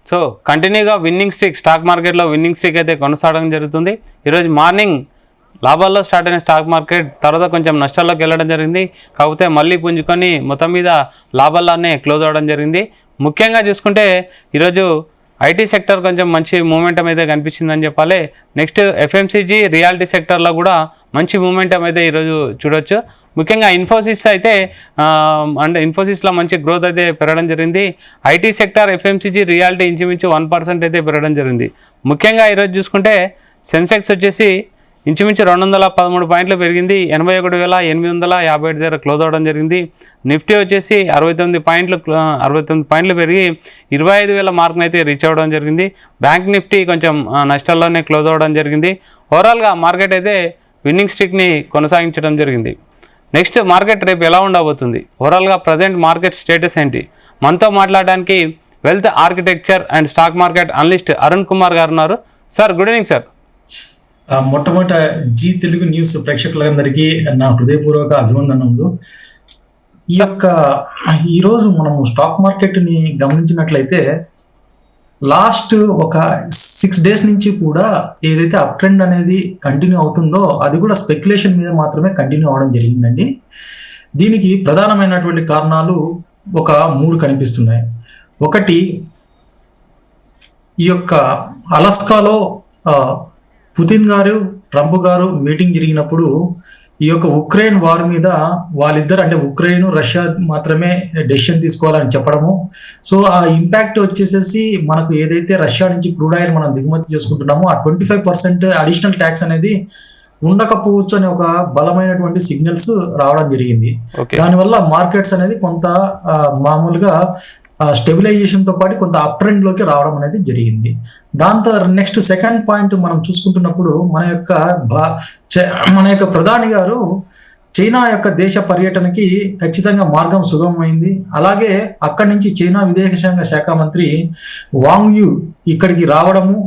So కంటిన్యూగా winnowing streak stock మార్కెట్లో winnowing streak అయితే కొనసాగడం జరుగుతుంది. ఈరోజు మార్నింగ్ లాభాల్లో స్టార్ట్ అయిన స్టాక్ మార్కెట్ తర్వాత కొంచెం నష్టాల్లోకి వెళ్ళడం జరిగింది. కాకపోతే మళ్ళీ పుంజుకొని మొత్తం మీద లాభాల్లోనే క్లోజ్ అవ్వడం జరిగింది. ముఖ్యంగా చూసుకుంటే ఈరోజు ఐటీ సెక్టర్ కొంచెం మంచి మూమెంటం అయితే కనిపించిందని చెప్పాలి. నెక్స్ట్ ఎఫ్ఎంసీజీ రియాలిటీ సెక్టర్లో కూడా మంచి మూమెంటం అయితే ఈరోజు చూడొచ్చు. ముఖ్యంగా ఇన్ఫోసిస్ అయితే అంటే ఇన్ఫోసిస్లో మంచి గ్రోత్ అయితే పెరగడం జరిగింది. ఐటీ సెక్టర్, ఎఫ్ఎంసీజీ, రియాలిటీ ఇంచుమించు 1% అయితే పెరగడం జరిగింది. ముఖ్యంగా ఈరోజు చూసుకుంటే సెన్సెక్స్ వచ్చేసి ఇంచుమించు 213 పాయింట్లు పెరిగింది. 81,857 దగ్గర క్లోజ్ అవ్వడం జరిగింది. నిఫ్టీ వచ్చేసి 69 పాయింట్లు పెరిగి 25,000 మార్క్ని అయితే రీచ్ అవ్వడం జరిగింది. బ్యాంక్ నిఫ్టీ కొంచెం నష్టాల్లోనే క్లోజ్ అవ్వడం జరిగింది. ఓవరాల్గా మార్కెట్ అయితే విన్నింగ్ స్ట్రీక్ని కొనసాగించడం జరిగింది. నెక్స్ట్ మార్కెట్ రేపు ఎలా ఉండబోతుంది, ఓవరాల్గా ప్రజెంట్ మార్కెట్ స్టేటస్ ఏంటి, మనతో మాట్లాడడానికి wealth architecture and stock market analyst Arun Kumar గారు ఉన్నారు. Sir, good evening sir. మొట్టమొదట జీ తెలుగు న్యూస్ ప్రేక్షకులందరికీ నా హృదయపూర్వక అభివందనములు. ఈరోజు మనము స్టాక్ మార్కెట్ని గమనించినట్లయితే లాస్ట్ ఒక 6 days నుంచి కూడా ఏదైతే అప్ ట్రెండ్ అనేది కంటిన్యూ అవుతుందో అది కూడా స్పెక్యులేషన్ మీద మాత్రమే కంటిన్యూ అవడం జరిగిందండి. దీనికి ప్రధానమైనటువంటి కారణాలు ఒక 3 కనిపిస్తున్నాయి. ఒకటి, ఈ యొక్క అలాస్కాలో పుతిన్ గారు, ట్రంప్ గారు మీటింగ్ జరిగినప్పుడు ఈ యొక్క ఉక్రెయిన్ వార్ మీద వాళ్ళిద్దరు, అంటే ఉక్రెయిన్, రష్యా మాత్రమే డెసిషన్ తీసుకోవాలని చెప్పడము. సో ఆ ఇంపాక్ట్ వచ్చేసేసి మనకు ఏదైతే రష్యా నుంచి క్రూడ్ ఆయిల్ మనం దిగుమతి చేసుకుంటున్నామో ఆ 25% అడిషనల్ ట్యాక్స్ అనేది ఉండకపోవచ్చు అనే ఒక బలమైనటువంటి సిగ్నల్స్ రావడం జరిగింది. దానివల్ల మార్కెట్స్ అనేది కొంత మామూలుగా స్టెబిలైజేషన్ తో పాటు కొంత అప్ ట్రెండ్ లోకి రావడం అనేది జరిగింది. దాంతో నెక్స్ట్ సెకండ్ పాయింట్ మనం చూసుకుంటున్నప్పుడు మన యొక్క ప్రధాని గారు చైనా యొక్క దేశ పర్యటనకి ఖచ్చితంగా మార్గం సుగమమైంది. అలాగే అక్కడి నుంచి చైనా విదేశాంగ శాఖ మంత్రి వాంగ్ యు ఇక్కడికి రావడము,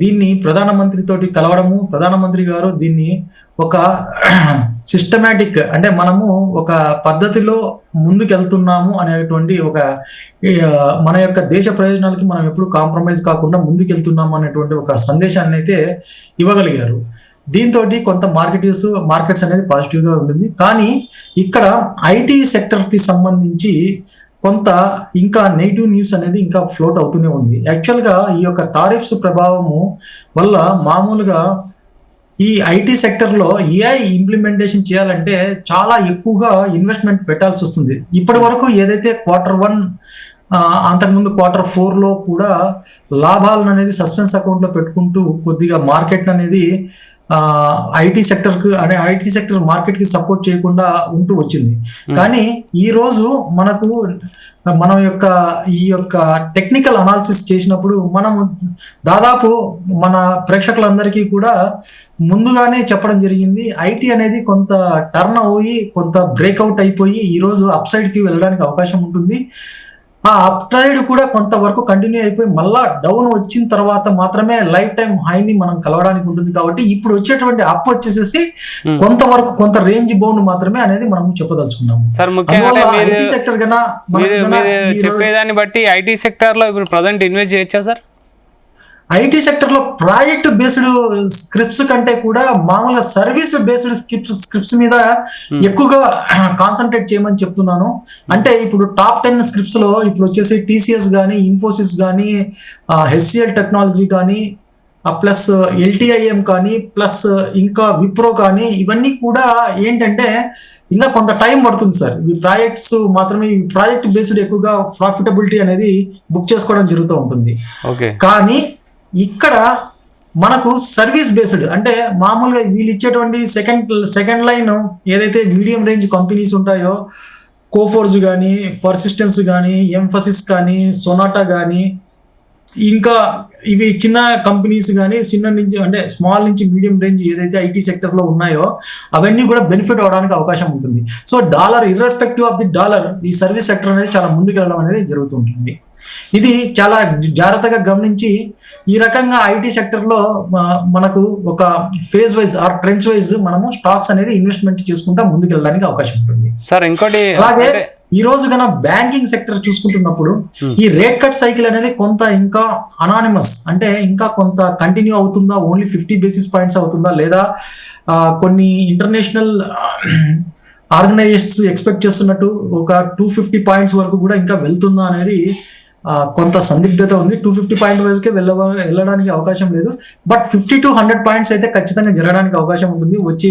దీన్ని ప్రధానమంత్రి తోటి కలవడము, ప్రధానమంత్రి గారు దీన్ని ఒక సిస్టమేటిక్, అంటే మనము ఒక పద్ధతిలో ముందుకెళ్తున్నాము అనేటువంటి ఒక మన యొక్క దేశ ప్రయోజనాలకి మనం ఎప్పుడు కాంప్రమైజ్ కాకుండా ముందుకెళ్తున్నాము అనేటువంటి ఒక సందేశాన్ని అయితే ఇవ్వగలిగారు. దీంతో కొంత మార్కెట్స్ అనేది పాజిటివ్గా ఉంటుంది. కానీ ఇక్కడ ఐటీ సెక్టర్కి సంబంధించి కొంత ఇంకా నెగిటివ్ న్యూస్ అనేది ఇంకా ఫ్లోట్ అవుతూనే ఉంది. యాక్చువల్గా ఈ యొక్క టారిఫ్స్ ప్రభావము వల్ల మామూలుగా ఈ ఐటీ సెక్టర్లో ఏఐ ఇంప్లిమెంటేషన్ చేయాలంటే చాలా ఎక్కువగా ఇన్వెస్ట్మెంట్ పెట్టాల్సి వస్తుంది. ఇప్పటి వరకు ఏదైతే Q1 అంతకుముందు Q4లో కూడా లాభాలను అనేది సస్పెన్స్ అకౌంట్లో పెట్టుకుంటూ కొద్దిగా మార్కెట్ అనేది ఐటీ సెక్టర్ మార్కెట్ కి సపోర్ట్ చేయకుండా ఉంటూ వచ్చింది. కానీ ఈ రోజు మన ఈ యొక్క టెక్నికల్ అనాలిసిస్ చేసినప్పుడు మనము దాదాపు మన ప్రేక్షకులందరికీ కూడా ముందుగానే చెప్పడం జరిగింది. ఐటీ అనేది కొంత టర్న్ అయ్యి కొంత బ్రేక్అవుట్ అయిపోయి ఈ రోజు అప్ సైడ్ కి వెళ్ళడానికి అవకాశం ఉంటుంది. ఆ అప్ ట్రైడ్ కూడా కొంతవరకు కంటిన్యూ అయిపోయి మళ్ళా డౌన్ వచ్చిన తర్వాత మాత్రమే లైఫ్ టైం హైని మనం కలవడానికి ఉంటుంది. కాబట్టి ఇప్పుడు వచ్చేటువంటి అప్ వచ్చేసేసి కొంతవరకు కొంత రేంజ్ బౌండ్ మాత్రమే అనేది మనం చెప్పదలుచుకున్నాము. ఐటీ సెక్టర్ కన్నా చెప్పేదాన్ని బట్టి ఐటీ సెక్టర్ లో ఇప్పుడు ప్రజెంట్ ఇన్వెస్ట్ చేయొచ్చా సార్? ఐటీ సెక్టర్ లో ప్రాజెక్ట్ బేస్డ్ స్క్రిప్ట్స్ కంటే కూడా మామూలుగా సర్వీస్ బేస్డ్ స్క్రిప్ట్స్ మీద ఎక్కువగా కాన్సన్ట్రేట్ చేయమని చెప్తున్నాను. అంటే ఇప్పుడు టాప్ 10 స్క్రిప్ట్స్ లో ఇప్పుడు వచ్చేసి టీసీఎస్ కానీ, ఇన్ఫోసిస్ కానీ, హెచ్సిఎల్ టెక్నాలజీ కానీ, ప్లస్ ఎల్టీఐఎం కానీ, ప్లస్ ఇంకా విప్రో కానీ, ఇవన్నీ కూడా ఏంటంటే ఇంకా కొంత టైం పడుతుంది సార్. ఈ ప్రాజెక్ట్స్ మాత్రమే ప్రాజెక్ట్ బేస్డ్ ఎక్కువగా ప్రాఫిటబిలిటీ అనేది బుక్ చేసుకోవడం జరుగుతూ ఉంటుంది. కానీ ఇక్కడ మనకు సర్వీస్ బేస్డ్, అంటే మామూలుగా వీళ్ళు ఇచ్చేటువంటి సెకండ్ లైన్ ఏదైతే మీడియం రేంజ్ కంపెనీస్ ఉంటాయో, కోఫోర్జ్ కానీ, పర్సిస్టెన్స్ కానీ, ఎంఫసిస్ కానీ, సొనాటా కానీ, ఇంకా ఇవి చిన్న కంపెనీస్ కానీ, చిన్న నుంచి అంటే స్మాల్ నుంచి మీడియం రేంజ్ ఏదైతే ఐటీ సెక్టర్ లో ఉన్నాయో అవన్నీ కూడా బెనిఫిట్ అవడానికి అవకాశం ఉంటుంది. So irrespective of the dollar ఈ సర్వీస్ సెక్టర్ అనేది చాలా ముందుకెళ్ళడం అనేది జరుగుతుంటుంది. ఇది చాలా జాగ్రత్తగా గమనించి ఈ రకంగా ఐటీ సెక్టర్ లో మనకు ఒక phase wise or trends wise మనము స్టాక్స్ అనేది ఇన్వెస్ట్మెంట్ చేసుకుంటా ముందుకు వెళ్ళడానికి అవకాశం ఉంటుంది. సార్ ఇంకోటి ఈ రోజు గన బ్యాంకింగ్ సెక్టర్ చూసుకుంటున్నప్పుడు ఈ రేట్ కట్ సైకిల్ అనేది కొంత ఇంకా అనానిమస్, అంటే ఇంకా కొంత కంటిన్యూ అవుతుందా, ఓన్లీ 50 బేసిస్ పాయింట్స్ అవుతుందా, లేదా కొన్ని ఇంటర్నేషనల్ ఆర్గనైజేషన్స్ ఎక్స్పెక్ట్ చేస్తున్నట్టు ఒక 250 పాయింట్స్ వరకు కూడా ఇంకా వెళ్తుందా అనేది కొంత సందిగ్ధత ఉంది. 250 పాయింట్ వరకే వెళ్ళడానికి అవకాశం లేదు. బట్ 50 to 100 పాయింట్స్ అయితే ఖచ్చితంగా జరగడానికి అవకాశం ఉంటుంది వచ్చే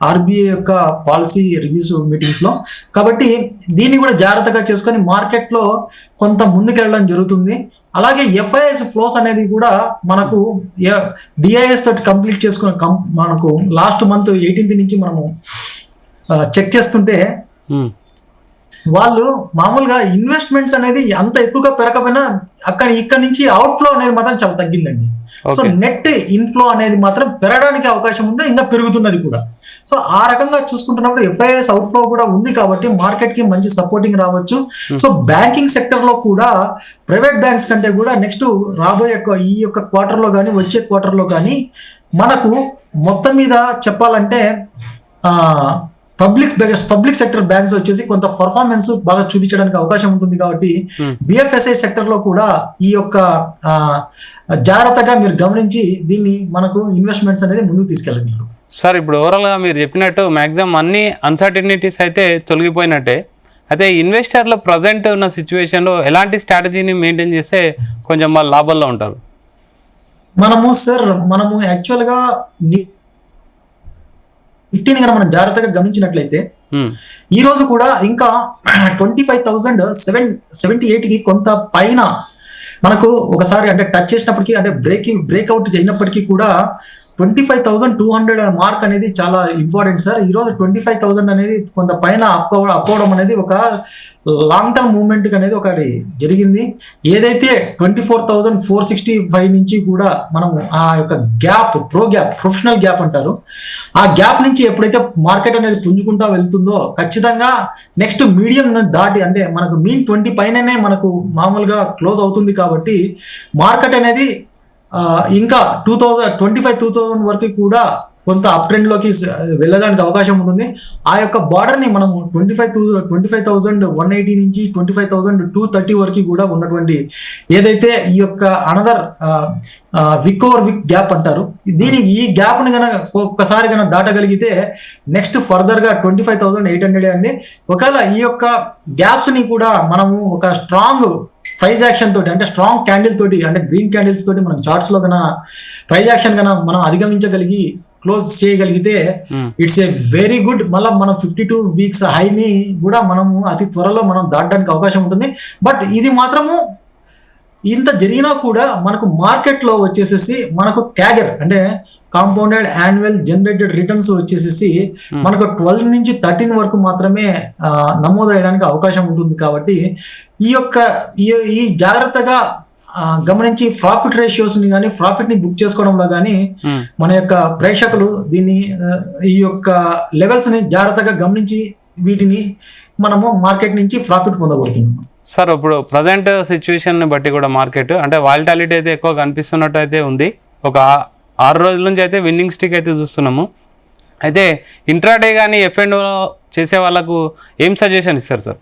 ఆర్బీఐ యొక్క పాలసీ రివ్యూస్ మీటింగ్స్ లో. కాబట్టి దీన్ని కూడా జాగ్రత్తగా చేసుకొని మార్కెట్ లో కొంత ముందుకెళ్ళడం జరుగుతుంది. అలాగే ఎఫ్ఐఎస్ ఫ్లోస్ అనేది కూడా మనకు డిఐఎస్ తోటి కంప్లీట్ చేసుకున్న మనకు లాస్ట్ మంత్ 18th నుంచి మనము చెక్ చేస్తుంటే వాళ్ళు మామూలుగా ఇన్వెస్ట్మెంట్స్ అనేది అంత ఎక్కువగా పెరగకపోయినా ఇక్కడ నుంచి అవుట్ ఫ్లో అనేది మాత్రం చాలా తగ్గిందండి. సో నెట్ ఇన్ఫ్లో అనేది మాత్రం పెరగడానికి అవకాశం ఉంది, ఇంకా పెరుగుతున్నది కూడా. సో ఆ రకంగా చూసుకుంటున్నప్పుడు ఎఫ్ఐఎస్ అవుట్ ఫ్లో కూడా ఉంది కాబట్టి మార్కెట్ కి మంచి సపోర్టింగ్ రావచ్చు. సో బ్యాంకింగ్ సెక్టర్ లో కూడా ప్రైవేట్ బ్యాంక్స్ కంటే కూడా నెక్స్ట్ రాబోయే ఈ యొక్క క్వార్టర్ లో కానీ వచ్చే క్వార్టర్ లో కానీ మనకు మొత్తం మీద చెప్పాలంటే పబ్లిక్ సెక్టర్ బ్యాంక్స్ వచ్చేసి కొంత పర్ఫార్మెన్స్ బాగా చూపించడానికి అవకాశం ఉంటుంది. కాబట్టి బిఎఫ్ఎస్ఐ సెక్టర్ లో కూడా ఈ యొక్క జాగ్రత్తగా మీరు గమనించి దీన్ని మనకు ఇన్వెస్ట్మెంట్స్ అనేది ముందుకు తీసుకెళ్ళగలరు. సార్ ఇప్పుడు ఓవరాల్ గా మీరు చెప్పినట్టు మాక్సిమం అన్ని అన్సర్టనిటీస్ అయితే తొలగిపోయినట్టే. అయితే ఇన్వెస్టర్లు ప్రజెంట్ ఉన్న సిచ్యువేషన్ లో ఎలాంటి స్ట్రాటజీని మెయింటైన్ చేస్తే కొంచెం వాళ్ళు లాభాల్లో ఉంటారు? మనము యాక్చువల్ గా 15 కనుక మనం జాగ్రత్తగా గమనించినట్లయితే ఈ రోజు కూడా ఇంకా 25,778 కి కొంత పైన మనకు ఒకసారి అంటే టచ్ చేసినప్పటికీ, అంటే బ్రేక్అవుట్ అయినప్పటికీ కూడా 25,200 మార్క్ అనేది చాలా ఇంపార్టెంట్ సార్. ఈ రోజు 25,000 అనేది కొంత పైన అప్పోవడం అనేది ఒక లాంగ్ టర్మ్ మూవ్మెంట్ అనేది ఒకటి జరిగింది. ఏదైతే 24,465 నుంచి కూడా మనము ఆ యొక్క గ్యాప్ ప్రొఫెషనల్ గ్యాప్ అంటారు, ఆ గ్యాప్ నుంచి ఎప్పుడైతే మార్కెట్ అనేది పుంజుకుంటా వెళ్తుందో ఖచ్చితంగా నెక్స్ట్ మీడియం దాటి, అంటే మనకు మీన్ 20 పైననే మనకు మామూలుగా క్లోజ్ అవుతుంది. కాబట్టి మార్కెట్ అనేది ఇంకా 2,000 వరకు కూడా కొంత అప్ ట్రెండ్ లోకి వెళ్ళడానికి అవకాశం ఉంటుంది. ఆ యొక్క బార్డర్ ని మనము 25,180 నుంచి 25,230 వరకు కూడా ఉన్నటువంటి ఏదైతే ఈ యొక్క అనదర్ విక్ ఓవర్ విక్ గ్యాప్ అంటారు, ఈ గ్యాప్ ని కనుక ఒక్కసారి కనుక దాటగలిగితే నెక్స్ట్ ఫర్దర్ గా 25,800 అండి. ఒకవేళ ఈ యొక్క గ్యాప్స్ ని కూడా మనము ఒక స్ట్రాంగ్ ప్రైజ్ యాక్షన్ తోటి, అంటే స్ట్రాంగ్ క్యాండిల్ తోటి, అంటే గ్రీన్ క్యాండిల్స్ తోటి మనం చార్ట్స్ లో కన్నా ప్రైజ్ యాక్షన్ కన్నా మనం అధిగమించగలిగి క్లోజ్ చేయగలిగితే ఇట్స్ ఏ వెరీ గుడ్. మళ్ళీ మనం 52 వీక్స్ హైని కూడా మనము అతి త్వరలో మనం దాటడానికి అవకాశం ఉంటుంది. బట్ ఇది మాత్రము ఇంత జరిగినా కూడా మనకు మార్కెట్ లో వచ్చేసేసి మనకు క్యాగర్ అంటే కాంపౌండెడ్ యాన్యువల్ జనరేటెడ్ రిటర్న్స్ వచ్చేసేసి మనకు 12 నుంచి 13 వరకు మాత్రమే నమోదయ్యడానికి అవకాశం ఉంటుంది. కాబట్టి ఈ జాగ్రత్తగా గమనించి ప్రాఫిట్ రేషియోస్ ని కానీ ప్రాఫిట్ ని బుక్ చేసుకోవడంలో కానీ మన యొక్క ప్రేక్షకులు దీన్ని ఈ యొక్క లెవెల్స్ ని జాగ్రత్తగా గమనించి వీటిని మనము మార్కెట్ నుంచి ప్రాఫిట్ పొందబడుతున్నాం. సార్ ఇప్పుడు ప్రజెంట్ సిచ్యువేషన్ బట్టి కూడా మార్కెట్ అంటే వాలిటాలిటీ అయితే ఎక్కువ కనిపిస్తున్నట్టు అయితే ఉంది. ఒక 6 రోజుల నుంచి అయితే విన్నింగ్ స్టిక్ అయితే చూస్తున్నాము. అయితే ఇంట్రాడే కానీ ఎఫ్ఎండ్ చేసే వాళ్ళకు ఏం సజెషన్ ఇస్తారు సార్?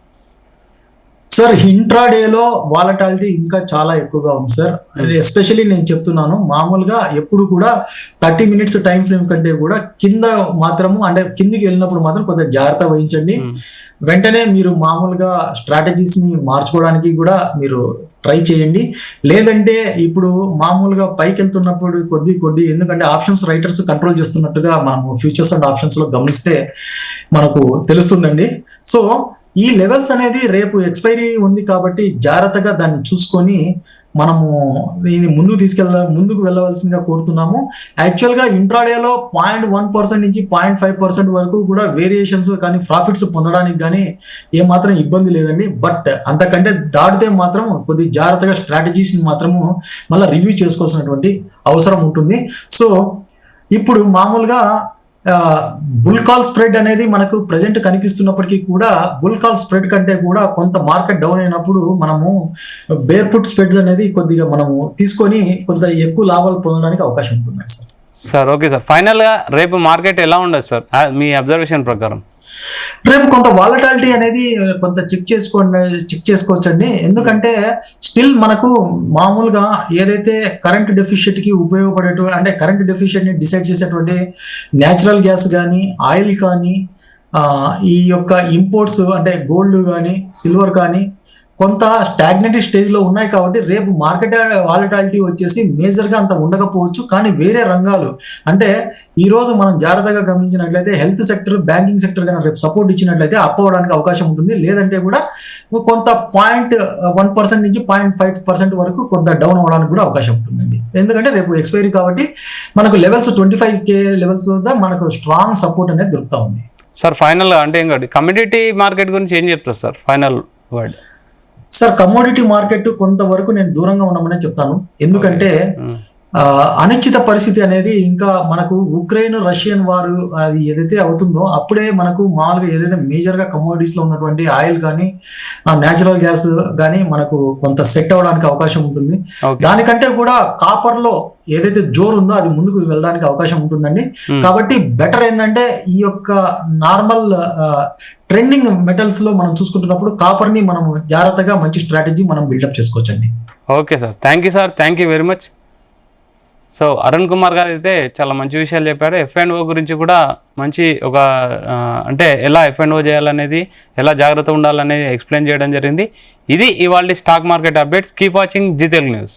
సార్ ఇంట్రాడేలో వాలటాలిటీ ఇంకా చాలా ఎక్కువగా ఉంది సార్. ఎస్పెషల్లీ నేను చెప్తున్నాను, మామూలుగా ఎప్పుడు కూడా 30 minutes టైం ఫ్రేమ్ కంటే కూడా కింద మాత్రము, అంటే కిందికి వెళ్ళినప్పుడు మాత్రం కొంచెం జాగ్రత్త వహించండి. వెంటనే మీరు మామూలుగా స్ట్రాటజీస్ ని మార్చుకోవడానికి కూడా మీరు ట్రై చేయండి. లేదంటే ఇప్పుడు మామూలుగా పైకి వెళ్తున్నప్పుడు కొద్ది ఎందుకంటే ఆప్షన్స్ రైటర్స్ కంట్రోల్ చేస్తున్నట్టుగా మనము ఫ్యూచర్స్ అండ్ ఆప్షన్స్ లో గమనిస్తే మనకు తెలుస్తుందండి. సో ఈ లెవెల్స్ అనేది రేపు ఎక్స్పైరీ ఉంది కాబట్టి జాగ్రత్తగా దాన్ని చూసుకొని మనము దీన్ని ముందుకు వెళ్ళవలసిందిగా కోరుతున్నాము. యాక్చువల్గా ఇంట్రాడేలో 0.1% నుంచి 0.5% వరకు కూడా వేరియేషన్స్ కానీ ప్రాఫిట్స్ పొందడానికి కానీ ఏమాత్రం ఇబ్బంది లేదండి. బట్ అంతకంటే దాటితే మాత్రం కొద్ది జాగ్రత్తగా స్ట్రాటజీస్ని మాత్రము మళ్ళీ రివ్యూ చేసుకోవాల్సినటువంటి అవసరం ఉంటుంది. సో ఇప్పుడు మామూలుగా బుల్ కాల్ స్ప్రెడ్ అనేది మనకు ప్రెజెంట్ కనిపిస్తున్నప్పటికీ కూడా బుల్ కాల్ స్ప్రెడ్ కంటే కూడా కొంత మార్కెట్ డౌన్ అయినప్పుడు మనము బేర్ పుట్ స్ప్రెడ్స్ అనేది కొద్దిగా మనము తీసుకొని కొంత ఎక్కువ లాభాలు పొందడానికి అవకాశం ఉంటుంది సార్. ఓకే సార్, ఫైనల్ గా రేపు మార్కెట్ ఎలా ఉండదు సార్ మీ అబ్జర్వేషన్ ప్రకారం? రేపు కొంత వాలటాలిటీ అనేది కొంత చెక్ చేసుకోవచ్చండి. ఎందుకంటే స్టిల్ మనకు మామూలుగా ఏదైతే కరెంట్ డెఫిషియట్ కి ఉపయోగపడేటువంటి, అంటే కరెంట్ డెఫిషియట్ ని డిసైడ్ చేసేటువంటి న్యాచురల్ గ్యాస్ కానీ, ఆయిల్ కానీ, ఈ యొక్క ఇంపోర్ట్స్ అంటే గోల్డ్ కానీ, సిల్వర్ కానీ కొంత స్టాగ్నేటివ్ స్టేజ్లో ఉన్నాయి. కాబట్టి రేపు మార్కెట్ వాలటాలిటీ వచ్చేసి మేజర్గా అంత ఉండకపోవచ్చు. కానీ వేరే రంగాలు, అంటే ఈరోజు మనం జాగ్రత్తగా గమనించినట్లయితే హెల్త్ సెక్టర్, బ్యాంకింగ్ సెక్టర్ కానీ రేపు సపోర్ట్ ఇచ్చినట్లయితే అప్ అవ్వడానికి అవకాశం ఉంటుంది. లేదంటే కూడా కొంత 0.1% నుంచి 0.5% వరకు కొంత డౌన్ అవ్వడానికి కూడా అవకాశం ఉంటుందండి. ఎందుకంటే రేపు ఎక్స్పైరీ కాబట్టి మనకు లెవెల్స్ 25K లెవెల్స్ వద్ద మనకు స్ట్రాంగ్ సపోర్ట్ అనేది దొరుకుతా ఉంది. సార్ ఫైనల్ అంటే ఇంకోటి కమ్యూడిటీ మార్కెట్ గురించి ఏం చెప్తారు sir final word? Sir commodity market కొంతవరకు నేను దూరంగా ఉన్నామనే చెప్తాను. ఎందుకంటే అనిశ్చిత పరిస్థితి అనేది ఇంకా మనకు ఉక్రెయిన్ రష్యన్ వారు అది ఏదైతే అవుతుందో అప్పుడే మనకు మామూలుగా ఏదైతే మేజర్గా కమోడిటీస్ లో ఉన్నటువంటి ఆయిల్ కానీ, న్యాచురల్ గ్యాస్ కానీ మనకు కొంత సెట్ అవ్వడానికి అవకాశం ఉంటుంది. దానికంటే కూడా కాపర్ లో ఏదైతే జోరు ఉందో అది ముందుకు వెళ్ళడానికి అవకాశం ఉంటుందండి. కాబట్టి బెటర్ ఏంటంటే ఈ యొక్క నార్మల్ ట్రెండింగ్ మెటల్స్ లో మనం చూసుకుంటున్నప్పుడు కాపర్ ని మనం జాగ్రత్తగా మంచి స్ట్రాటజీ మనం బిల్డప్ చేసుకోవచ్చండి. Okay sir, thank you sir, thank you very much. So Arun Kumar గారు అయితే చాలా మంచి విషయాలు చెప్పారు. F&O గురించి కూడా మంచి ఒక అంటే ఎలా F&O చేయాలనేది, ఎలా జాగ్రత్త ఉండాలనేది ఎక్స్ప్లెయిన్ చేయడం జరిగింది. ఇది ఇవాళ stock market updates. Keep watching Zee Telugu news.